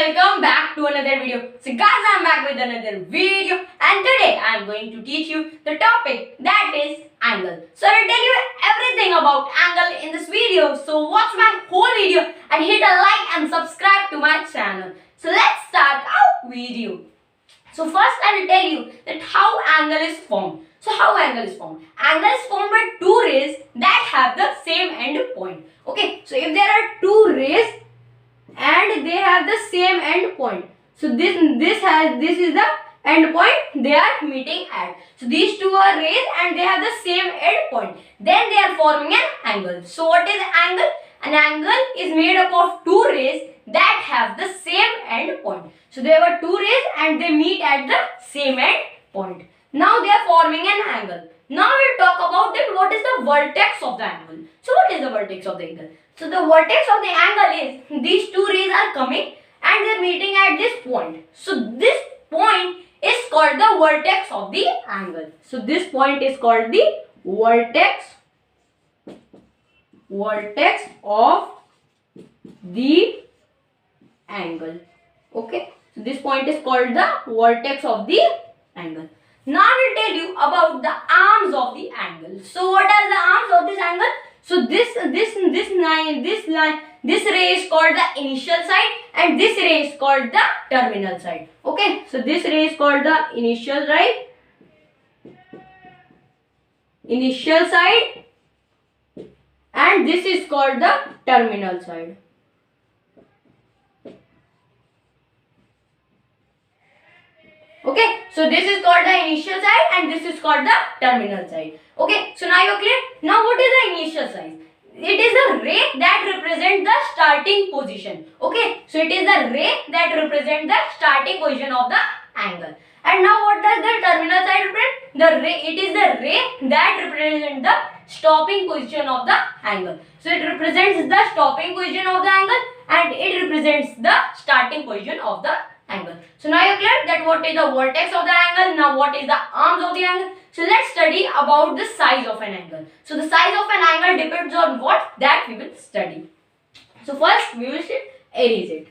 welcome back to another video. So guys, I'm back with another video and today I'm going to teach you the topic that is angle. So I will tell you everything about angle in this video. So watch my whole video and hit a like and subscribe to my channel. So let's start our video. So first I will tell you that how angle is formed. So how angle is formed? Angle is formed by two rays that have the same end point. Okay, so if there are two rays and they have the same end point, so this is the end point they are meeting at. So these two are rays and they have the same end point, then they are forming an angle. So what is angle? An angle is made up of two rays that have the same end point. So there were two rays and they meet at the same end point. Now they are forming an angle. Now we'll talk about that what is the vertex of the angle. So what is the vertex of the angle? So the vertex of the angle is these two rays are coming and they are meeting at this point. So this point is called the vertex of the angle. So this point is called the vertex of the angle. Okay. So this point is called the vertex of the angle. Now I will tell you about the arms of the angle. So what are the arms of this angle? So this ray is called the initial side and this ray is called the terminal side. Okay, so this ray is called the initial side and this is called the terminal side. Okay, so this is called the initial side and this is called the terminal side. Okay, so now you're clear. Now what is the initial side? It is the ray that represents the starting position. Okay, so it is the ray that represents the starting position of the angle. And now what does the terminal side represent? It is the ray that represents the stopping position of the angle. So it represents the stopping position of the angle and it represents the starting position of the angle. So now you're clear that what is the vertex of the angle. Now what is the arms of the angle. So let's study about the size of an angle. So the size of an angle depends on what? That we will study. So first we will erase it.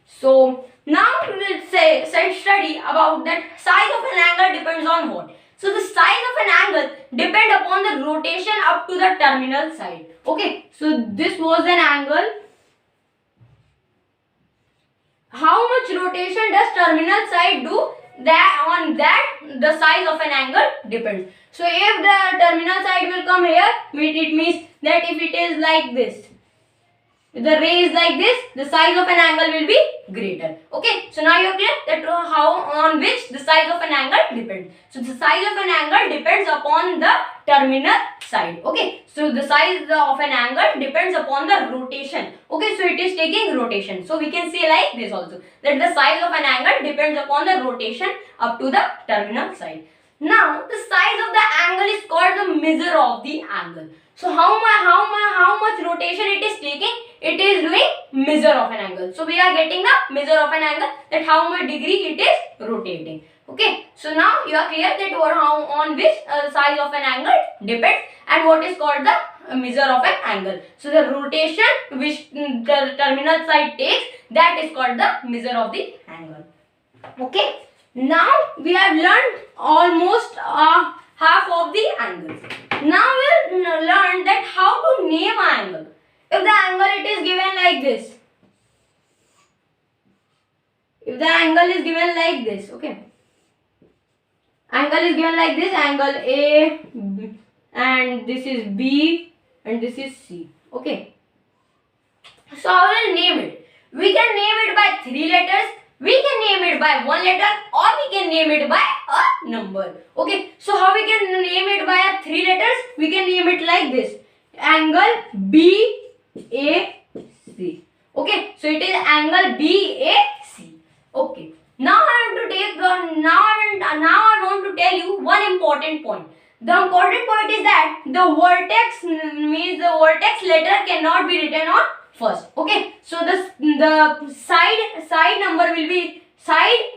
So now we will study about that size of an angle depends on what. So the size of an angle depends upon the rotation up to the terminal side. Okay, so this was an angle. How much rotation does terminal side do? On that the size of an angle depends. So if the terminal side will come here, it means that if it is like this, if the ray is like this, the size of an angle will be greater. Okay, so now you are clear that how on which the size of an angle depends. So the size of an angle depends upon the terminal side. Okay, so the size of an angle depends upon the rotation. Okay, so it is taking rotation. So we can say like this also, that the size of an angle depends upon the rotation up to the terminal side. Now the size of the angle is called the measure of the angle. So how much rotation it is taking? It is doing measure of an angle. So we are getting the measure of an angle, that how much degree it is rotating. Okay, so now you are clear that how on which size of an angle depends and what is called the measure of an angle. So the rotation which the terminal side takes, that is called the measure of the angle. Okay, now we have learned almost half of the angles. Now we will learn that how to name an angle. If the angle it is given like this, if the angle is given like this, okay, angle is given like this, angle A and this is B and this is C. Okay, so I will name it. We can name it by 3 letters, we can name it by 1 letter, or we can name it by a number. Okay, so how we can name it by 3 letters? We can name it like this, angle BAC. Okay, so it is angle BAC. Okay, now I want to tell you one important point. The important point is that the vertex means the vertex letter cannot be written on first. Okay, so the side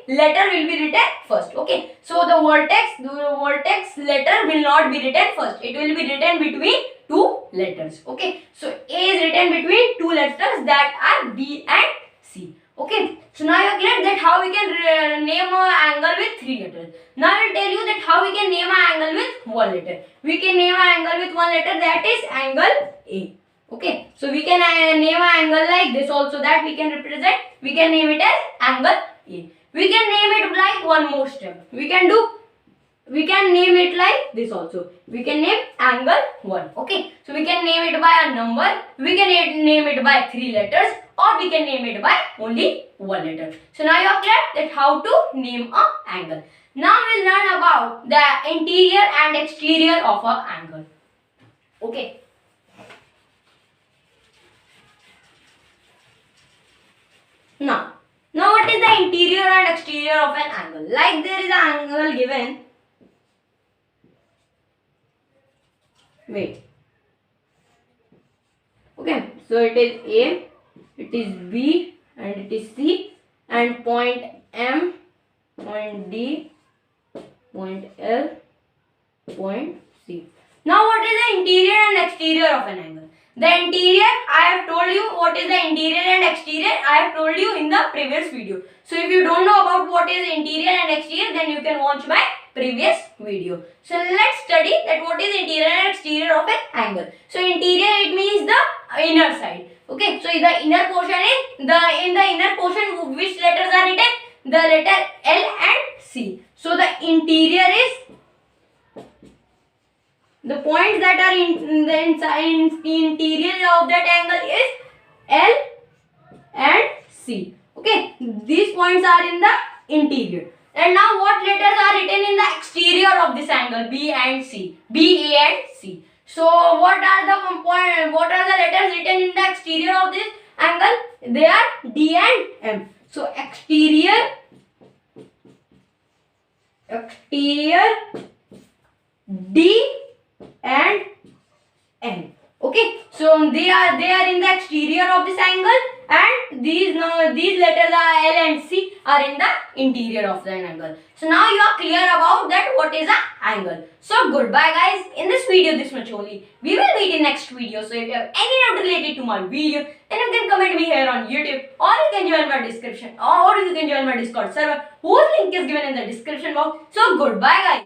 letter will be written first. Okay, so the vertex letter will not be written first. It will be written between two letters. Okay, so A is written between two letters that are B and C. Okay, so now you are clear that how we can name an angle with three letters. Now I will tell you that how we can name an angle with one letter. We can name an angle with one letter, that is angle A. Okay, so we can name an angle like this also, that we can represent. We can name it as angle A. We can name it like one more step. We can name it like this also. We can name angle 1. Okay, so we can name it by a number, we can name it by three letters, or we can name it by only one letter. So now you are clear that how to name an angle. Now we'll learn about the interior and exterior of an angle. Okay. Now what is the interior and exterior of an angle? Like there is an angle given. Wait. Okay, so it is A, it is B, and it is C, and point M, point D, point L, point C. Now what is the interior and exterior of an angle? The interior, I have told you what is the interior and exterior. I have told you in the previous video. So if you don't know about what is interior and exterior, then you can watch my previous video. So let's study that what is interior and exterior of an angle. So interior, it means the inner side. Okay, so the inner portion is in the inner portion which letters are written? The letter L and C. So the interior is the points that are in the interior of that angle is L and C. Okay, these points are in the interior. And now what letters are written in the exterior of this angle? B and C. B, A and C. So what are the letters written in the exterior of this angle? They are D and M. So exterior D and M. Okay, so they are in the exterior of this angle, and these letters are L and C are in the interior of the angle. So now you are clear about that what is an angle. So goodbye guys, in this video this much only. We will meet in next video. So if you have any doubt related to my video, then you can comment me here on YouTube, or you can join my description, or you can join my Discord server whose link is given in the description box. So goodbye guys.